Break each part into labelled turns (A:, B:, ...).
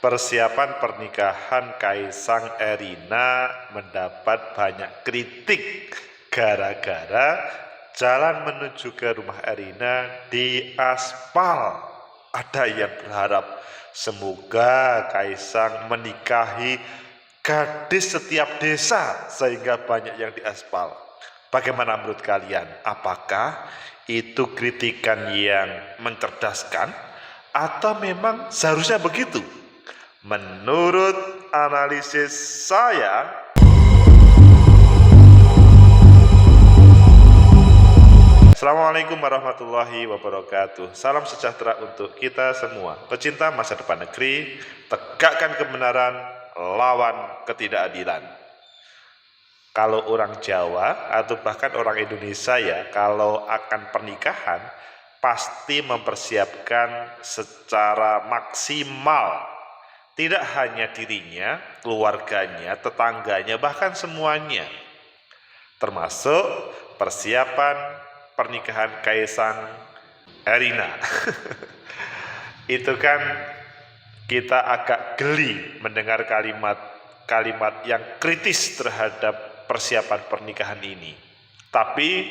A: Persiapan pernikahan Kaisang Erina mendapat banyak kritik gara-gara jalan menuju ke rumah Erina diaspal. Ada yang berharap semoga Kaisang menikahi gadis setiap desa sehingga banyak yang diaspal. Bagaimana menurut kalian? Apakah itu kritikan yang mencerdaskan atau memang seharusnya begitu? Menurut analisis saya, Assalamualaikum warahmatullahi wabarakatuh. Salam sejahtera untuk kita semua. Pecinta masa depan negeri, tegakkan kebenaran, lawan ketidakadilan. Kalau orang Jawa atau bahkan orang Indonesia ya, kalau akan pernikahan pasti mempersiapkan secara maksimal. Tidak hanya dirinya, keluarganya, tetangganya, bahkan semuanya. Termasuk persiapan pernikahan Kaisang Erina. Itu kan kita agak geli mendengar kalimat yang kritis terhadap persiapan pernikahan ini. Tapi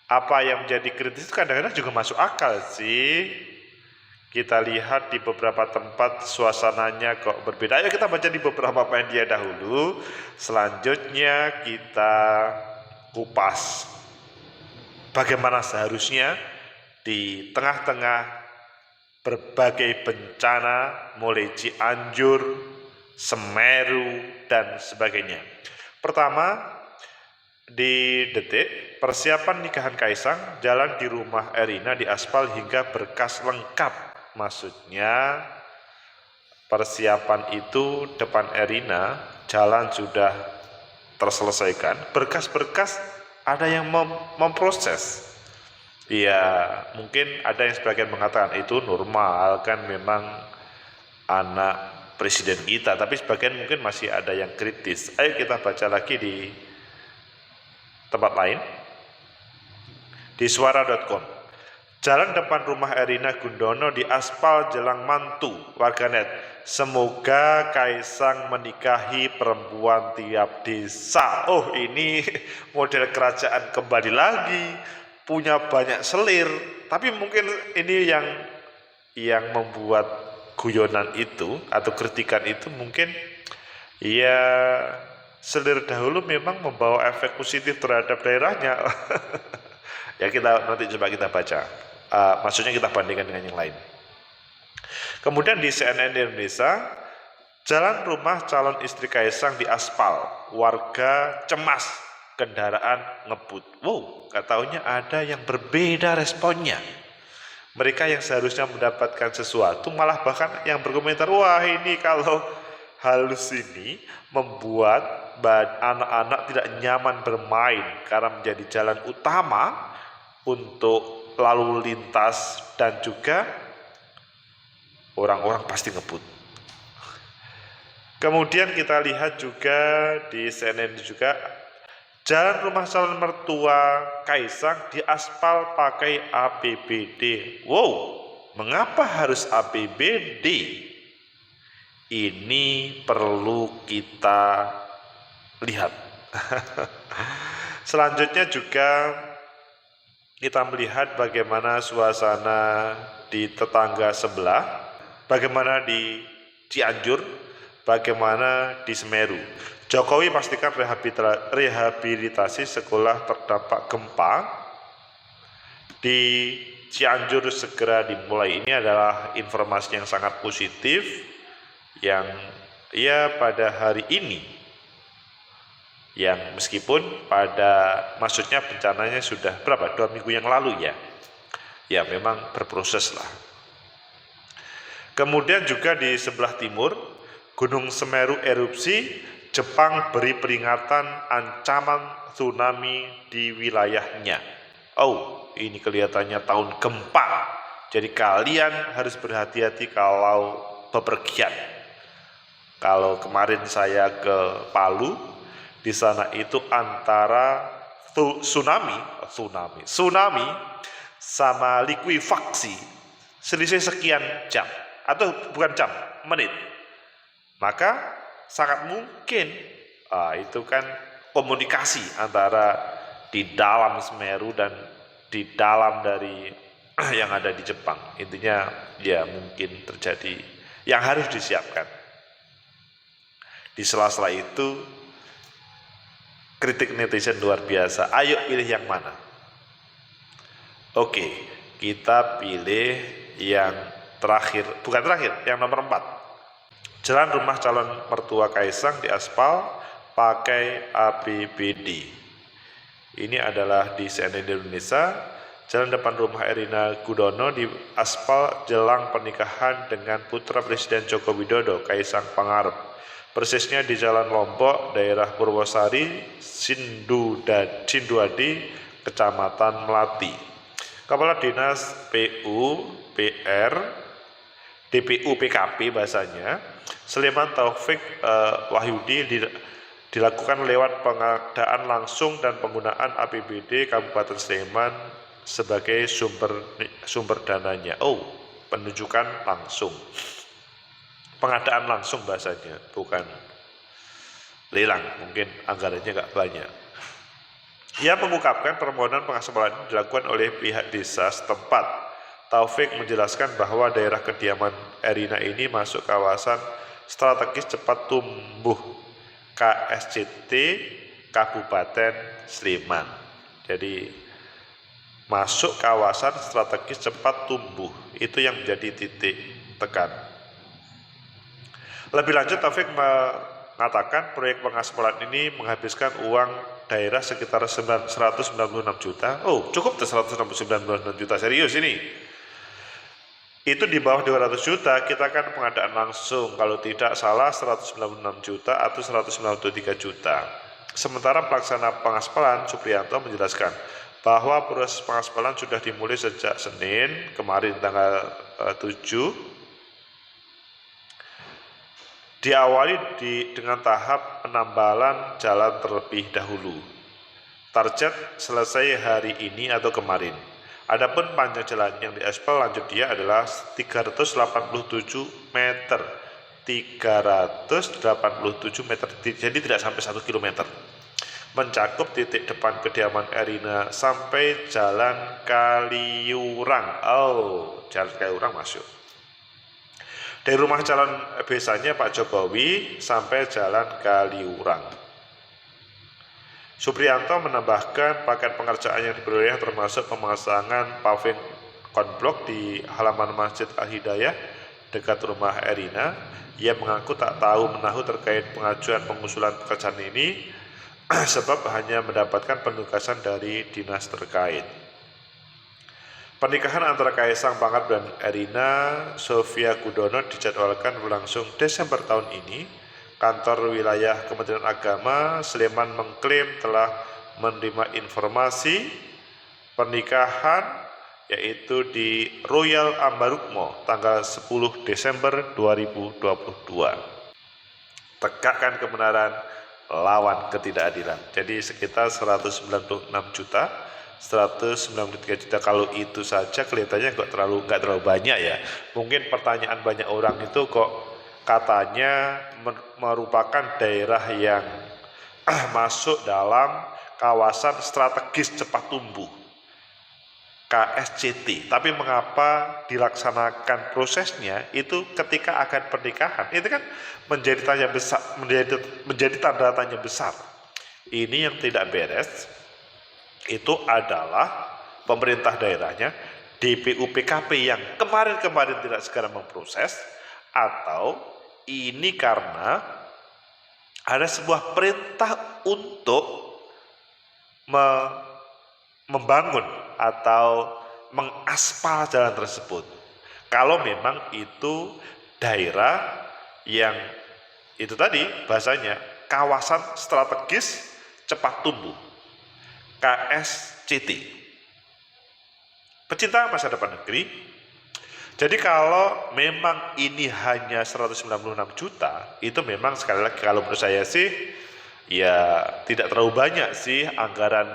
A: apa yang menjadi kritis kadang-kadang juga masuk akal sih. Kita lihat di beberapa tempat suasananya kok berbeda. Ayo kita baca di beberapa media dahulu. Selanjutnya kita kupas bagaimana seharusnya di tengah-tengah berbagai bencana mulai Cianjur, Semeru, dan sebagainya. Pertama, di detik persiapan nikahan Kaisang, jalan di rumah Erina diaspal hingga berkas lengkap. Maksudnya persiapan itu depan Erina jalan sudah terselesaikan, berkas-berkas ada yang memproses. Ya mungkin ada yang sebagian mengatakan itu normal, kan memang anak presiden kita, tapi sebagian mungkin masih ada yang kritis. Ayo kita baca lagi di tempat lain, di suara.com. Jalan depan rumah Erina Gundono diaspal jelang mantu. Warganet, semoga Kaisang menikahi perempuan tiap desa. Oh, ini model kerajaan kembali lagi, punya banyak selir. Tapi mungkin ini yang membuat guyonan itu atau kritikan itu mungkin ya selir dahulu memang membawa efek positif terhadap daerahnya. Ya nanti coba kita baca. Maksudnya kita bandingkan dengan yang lain. Kemudian di CNN Indonesia, jalan rumah calon istri Kaisang diaspal, warga cemas, kendaraan ngebut. Wow, gak taunya ada yang berbeda responnya. Mereka yang seharusnya mendapatkan sesuatu malah bahkan yang berkomentar, wah ini kalau halus ini membuat anak-anak tidak nyaman bermain karena menjadi jalan utama untuk lalu lintas dan juga orang-orang pasti ngebut. Kemudian kita lihat juga di CNN juga, jalan rumah calon mertua Kaisang diaspal pakai APBD. Wow, mengapa harus APBD? Ini perlu kita lihat. Selanjutnya juga kita melihat bagaimana suasana di tetangga sebelah, bagaimana di Cianjur, bagaimana di Semeru. Jokowi pastikan rehabilitasi sekolah terdampak gempa di Cianjur segera dimulai. Ini adalah informasi yang sangat positif yang pada hari ini, yang meskipun maksudnya bencananya sudah 2 minggu yang lalu ya memang berproses lah. Kemudian juga di sebelah timur, Gunung Semeru erupsi, Jepang beri peringatan ancaman tsunami di wilayahnya. Oh, ini kelihatannya tahun gempa, jadi kalian harus berhati-hati kalau bepergian. Kalau kemarin saya ke Palu, di sana itu antara tsunami sama likuifaksi selisih sekian jam. atau bukan jam, menit. Maka sangat mungkin itu kan komunikasi antara di dalam Semeru dan di dalam dari yang ada di Jepang. Intinya ya mungkin terjadi yang harus disiapkan. Di sela-sela itu kritik netizen luar biasa. Ayo pilih yang mana? Oke, kita pilih yang terakhir, bukan terakhir, yang nomor 4. Jalan rumah calon mertua Kaisang diaspal pakai APBD. Ini adalah di CNN Indonesia. Jalan depan rumah Erina Gudono diaspal jelang pernikahan dengan putra Presiden Joko Widodo, Kaisang Pangarep. Persisnya di Jalan Lombok, daerah Purwosari, Sinduadi, Kecamatan Melati. Kepala Dinas DPU PKP bahasanya, Sleman Taufik Wahyudi dilakukan lewat pengadaan langsung dan penggunaan APBD Kabupaten Sleman sebagai sumber dananya. Penunjukan langsung. Pengadaan langsung bahasanya, bukan lelang, mungkin anggarannya nggak banyak. Ia mengungkapkan permohonan pengaspalan ini dilakukan oleh pihak desa setempat. Taufik menjelaskan bahwa daerah kediaman Erina ini masuk kawasan strategis cepat tumbuh KSCT Kabupaten Sleman. Jadi masuk kawasan strategis cepat tumbuh, itu yang menjadi titik tekan. Lebih lanjut, Taufik mengatakan proyek pengaspalan ini menghabiskan uang daerah sekitar 196 juta. Cukup tuh 196 juta, serius ini. Itu di bawah 200 juta, kita kan pengadaan langsung, kalau tidak salah 196 juta atau 193 juta. Sementara pelaksana pengaspalan, Supriyanto, menjelaskan bahwa proses pengaspalan sudah dimulai sejak Senin kemarin tanggal 7. Diawali dengan tahap penambalan jalan terlebih dahulu. Target selesai hari ini atau kemarin. Adapun panjang jalan yang diaspal lanjut dia adalah 387 meter. 387 meter, jadi tidak sampai 1 km. Mencakup titik depan kediaman Erina sampai Jalan Kaliurang. Jalan Kaliurang masuk. Dari rumah calon besanya Pak Jokowi sampai Jalan Kaliurang. Supriyanto menambahkan paket pengerjaan yang diperoleh termasuk pemasangan paving konblok di halaman Masjid Al-Hidayah dekat rumah Erina. Ia mengaku tak tahu menahu terkait pengajuan pengusulan pekerjaan ini sebab hanya mendapatkan penugasan dari dinas terkait. Pernikahan antara Kaisang Pangarep dan Erina Sofia Gudono dijadwalkan berlangsung Desember tahun ini. Kantor wilayah Kementerian Agama Sleman mengklaim telah menerima informasi pernikahan yaitu di Royal Ambarukmo tanggal 10 Desember 2022. Tegakkan kebenaran, lawan ketidakadilan. Jadi sekitar 193 juta, kalau itu saja kelihatannya nggak terlalu banyak ya. Mungkin pertanyaan banyak orang itu kok katanya merupakan daerah yang masuk dalam kawasan strategis cepat tumbuh KSCT, tapi mengapa dilaksanakan prosesnya itu ketika akan pernikahan? Itu kan menjadi tanda tanya besar. Ini yang tidak beres. Itu adalah pemerintah daerahnya, DPU PKP yang kemarin tidak segera memproses, atau ini karena ada sebuah perintah untuk membangun atau mengaspal jalan tersebut. Kalau memang itu daerah yang itu tadi bahasanya kawasan strategis cepat tumbuh KSCT, pecinta masa depan negeri. Jadi kalau memang ini hanya 196 juta, itu memang sekali lagi kalau menurut saya sih ya tidak terlalu banyak sih anggaran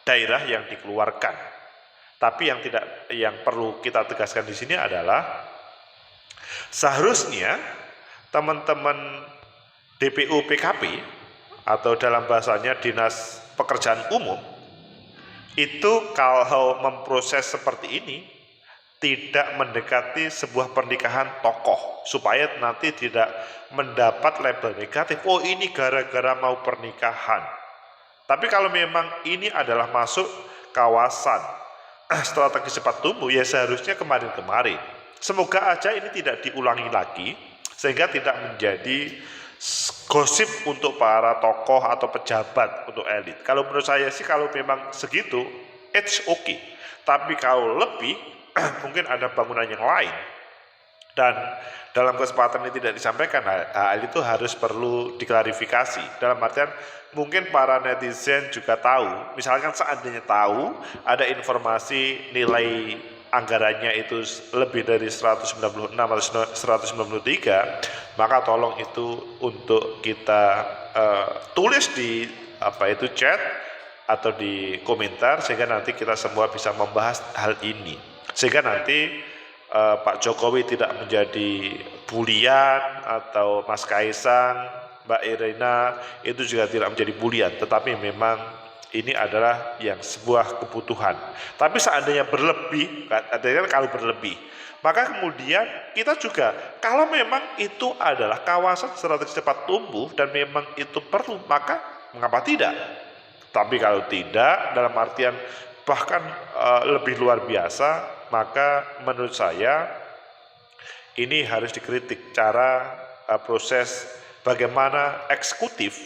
A: daerah yang dikeluarkan. Tapi yang perlu kita tegaskan di sini adalah Seharusnya teman-teman DPO PKP atau dalam bahasanya Dinas Pekerjaan Umum itu kalau memproses seperti ini tidak mendekati sebuah pernikahan tokoh supaya nanti tidak mendapat label negatif, oh ini gara-gara mau pernikahan. Tapi kalau memang ini adalah masuk kawasan strategi cepat tumbuh, ya seharusnya kemarin-kemarin. Semoga aja ini tidak diulangi lagi sehingga tidak menjadi gosip untuk para tokoh atau pejabat untuk elit. Kalau menurut saya sih kalau memang segitu, it's okay. Tapi kalau lebih, mungkin ada bangunan yang lain. Dan dalam kesempatan ini tidak disampaikan, hal itu harus perlu diklarifikasi. Dalam artian, mungkin para netizen juga tahu, misalkan seandainya tahu, ada informasi nilai anggarannya itu lebih dari 196 atau 193, maka tolong itu untuk kita tulis di chat atau di komentar sehingga nanti kita semua bisa membahas hal ini. Sehingga nanti Pak Jokowi tidak menjadi bulian atau Mas Kaisang, Mbak Irina itu juga tidak menjadi bulian, tetapi memang ini adalah yang sebuah kebutuhan. Tapi seandainya berlebih, kalau berlebih, maka kemudian kita juga, kalau memang itu adalah kawasan strategi cepat tumbuh dan memang itu perlu, maka mengapa tidak? Tapi kalau tidak, dalam artian bahkan lebih luar biasa, maka menurut saya ini harus dikritik cara proses bagaimana eksekutif,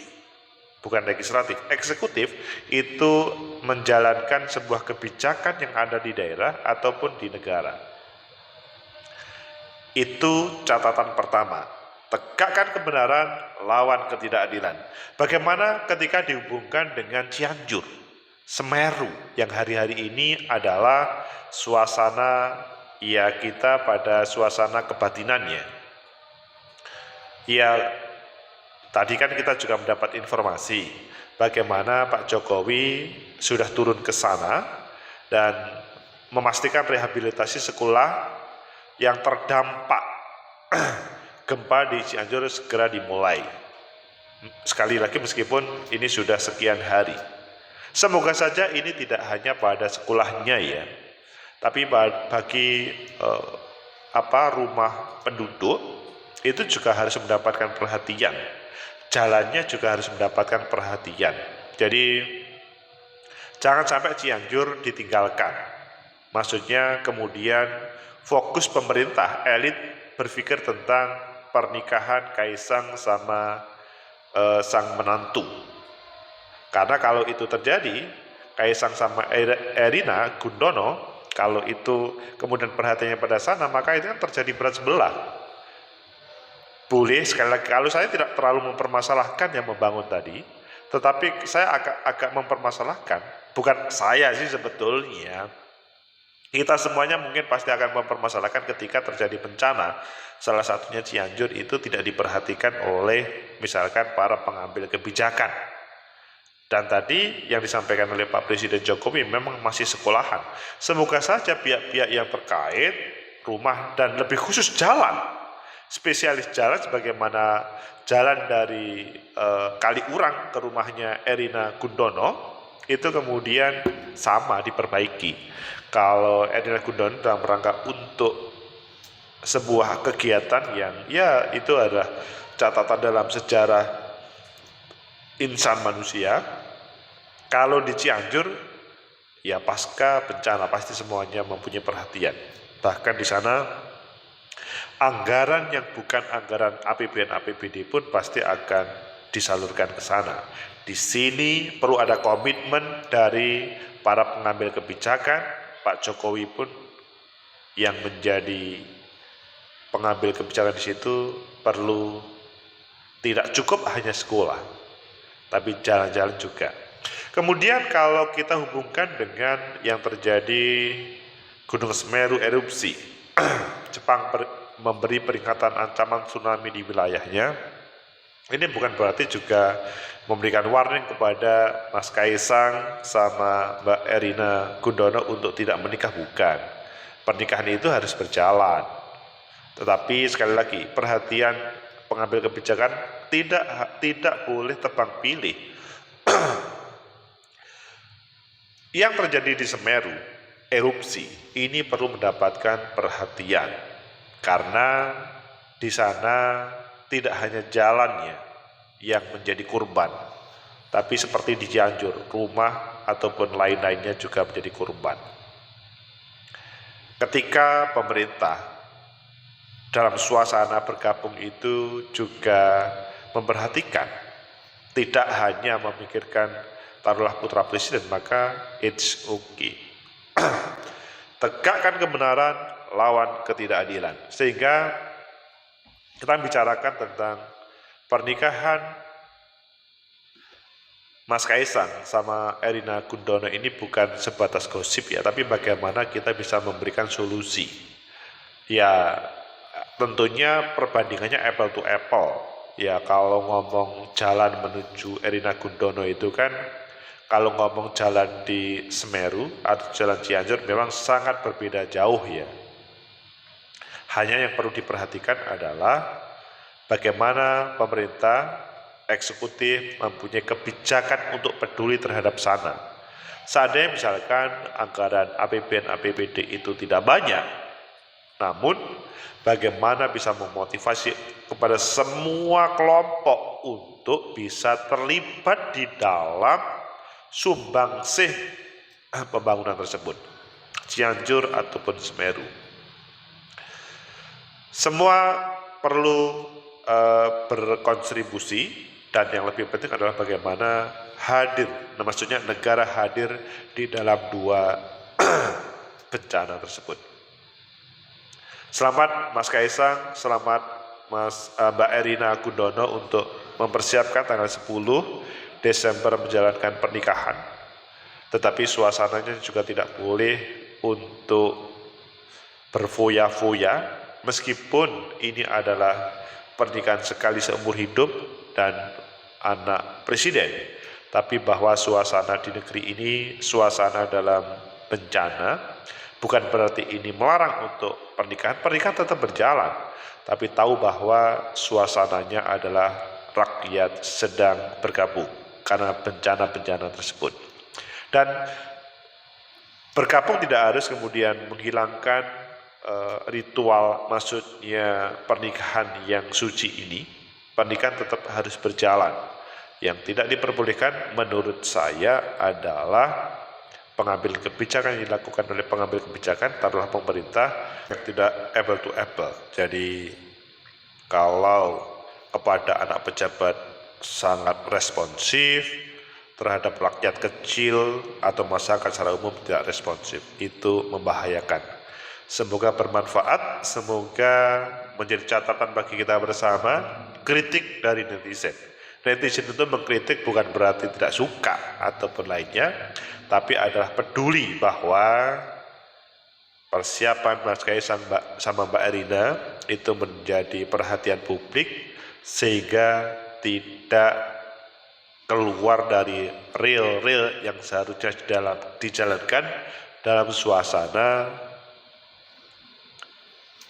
A: bukan legislatif, eksekutif itu menjalankan sebuah kebijakan yang ada di daerah ataupun di negara. Itu catatan pertama. Tegakkan kebenaran, lawan ketidakadilan. Bagaimana ketika dihubungkan dengan Cianjur, Semeru, yang hari-hari ini adalah suasana, ya kita pada suasana kebatinannya. Ya, tadi kan kita juga mendapat informasi bagaimana Pak Jokowi sudah turun ke sana dan memastikan rehabilitasi sekolah yang terdampak gempa di Cianjur segera dimulai. Sekali lagi meskipun ini sudah sekian hari. Semoga saja ini tidak hanya pada sekolahnya ya, tapi bagi rumah penduduk itu juga harus mendapatkan perhatian. Jalannya juga harus mendapatkan perhatian. Jadi jangan sampai Cianjur ditinggalkan. Maksudnya kemudian fokus pemerintah, elit berpikir tentang pernikahan Kaisang sama sang menantu. Karena kalau itu terjadi, Kaisang sama Erina Gundono, kalau itu kemudian perhatiannya pada sana, maka itu kan terjadi berat sebelah. Boleh, sekali lagi, kalau saya tidak terlalu mempermasalahkan yang membangun tadi, tetapi saya agak mempermasalahkan, bukan saya sih sebetulnya, kita semuanya mungkin pasti akan mempermasalahkan ketika terjadi bencana, salah satunya Cianjur itu tidak diperhatikan oleh misalkan para pengambil kebijakan. Dan tadi yang disampaikan oleh Pak Presiden Jokowi memang masih sekolahan. Semoga saja pihak-pihak yang terkait, rumah dan lebih khusus jalan, spesialis jalan sebagaimana jalan dari Kaliurang ke rumahnya Erina Gundono itu kemudian sama diperbaiki. Kalau Erina Gundono dalam rangka untuk sebuah kegiatan yang ya itu adalah catatan dalam sejarah insan manusia. Kalau di Cianjur ya pasca bencana pasti semuanya mempunyai perhatian. Bahkan di sana anggaran yang bukan anggaran APBN APBD pun pasti akan disalurkan ke sana. Di sini perlu ada komitmen dari para pengambil kebijakan. Pak Jokowi pun yang menjadi pengambil kebijakan di situ perlu tidak cukup hanya sekolah, tapi jalan-jalan juga. Kemudian kalau kita hubungkan dengan yang terjadi Gunung Semeru erupsi, Jepang memberi peringatan ancaman tsunami di wilayahnya. Ini bukan berarti juga memberikan warning kepada Mas Kaisang sama Mbak Erina Gundono untuk tidak menikah, bukan. Pernikahan itu harus berjalan. Tetapi sekali lagi, perhatian pengambil kebijakan tidak boleh tebang pilih. Yang terjadi di Semeru, erupsi, ini perlu mendapatkan perhatian karena di sana tidak hanya jalannya yang menjadi korban, tapi seperti di Cianjur, rumah ataupun lain-lainnya juga menjadi korban. Ketika pemerintah dalam suasana bergabung itu juga memperhatikan, tidak hanya memikirkan taruhlah putra presiden, maka it's okay. Tegakkan kebenaran, lawan ketidakadilan. Sehingga kita bicarakan tentang pernikahan Mas Kaisang sama Erina Gudono ini bukan sebatas gosip ya, tapi bagaimana kita bisa memberikan solusi. Ya, tentunya perbandingannya apple to apple. Ya, kalau ngomong jalan menuju Erina Gudono itu kan, kalau ngomong jalan di Semeru atau jalan Cianjur memang sangat berbeda jauh ya. Hanya yang perlu diperhatikan adalah bagaimana pemerintah eksekutif mempunyai kebijakan untuk peduli terhadap sana. Seandainya misalkan anggaran APBN APBD itu tidak banyak, namun bagaimana bisa memotivasi kepada semua kelompok untuk bisa terlibat di dalam sumbangsih pembangunan tersebut, Cianjur ataupun Semeru. Semua perlu berkontribusi, dan yang lebih penting adalah bagaimana hadir, maksudnya negara hadir di dalam dua bencana tersebut. Selamat Mas Kaisang, selamat Mbak Erina Gudono untuk mempersiapkan tanggal 10 Desember menjalankan pernikahan. Tetapi suasananya juga tidak boleh untuk berfoya-foya, meskipun ini adalah pernikahan sekali seumur hidup dan anak presiden. Tapi bahwa suasana di negeri ini suasana dalam bencana, bukan berarti ini melarang untuk pernikahan. Pernikahan tetap berjalan, tapi tahu bahwa suasananya adalah rakyat sedang bergabung karena bencana-bencana tersebut. Dan bergabung tidak harus kemudian menghilangkan ritual, maksudnya pernikahan yang suci ini. Pernikahan tetap harus berjalan. Yang tidak diperbolehkan menurut saya adalah pengambil kebijakan yang dilakukan oleh pengambil kebijakan, taruhlah pemerintah, yang tidak apple to apple. Jadi kalau kepada anak pejabat sangat responsif, terhadap rakyat kecil atau masyarakat secara umum tidak responsif, itu membahayakan. Semoga bermanfaat, semoga menjadi catatan bagi kita bersama. Kritik dari netizen. Netizen itu mengkritik bukan berarti tidak suka ataupun lainnya, tapi adalah peduli bahwa persiapan Mas Kaisang sama Mbak Erina itu menjadi perhatian publik, sehingga tidak keluar dari real yang seharusnya dijalankan dalam suasana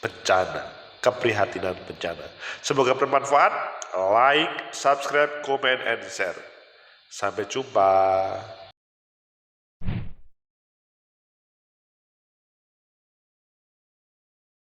A: bencana, keprihatinan bencana. Semoga bermanfaat. Like, subscribe, comment, and share. Sampai jumpa.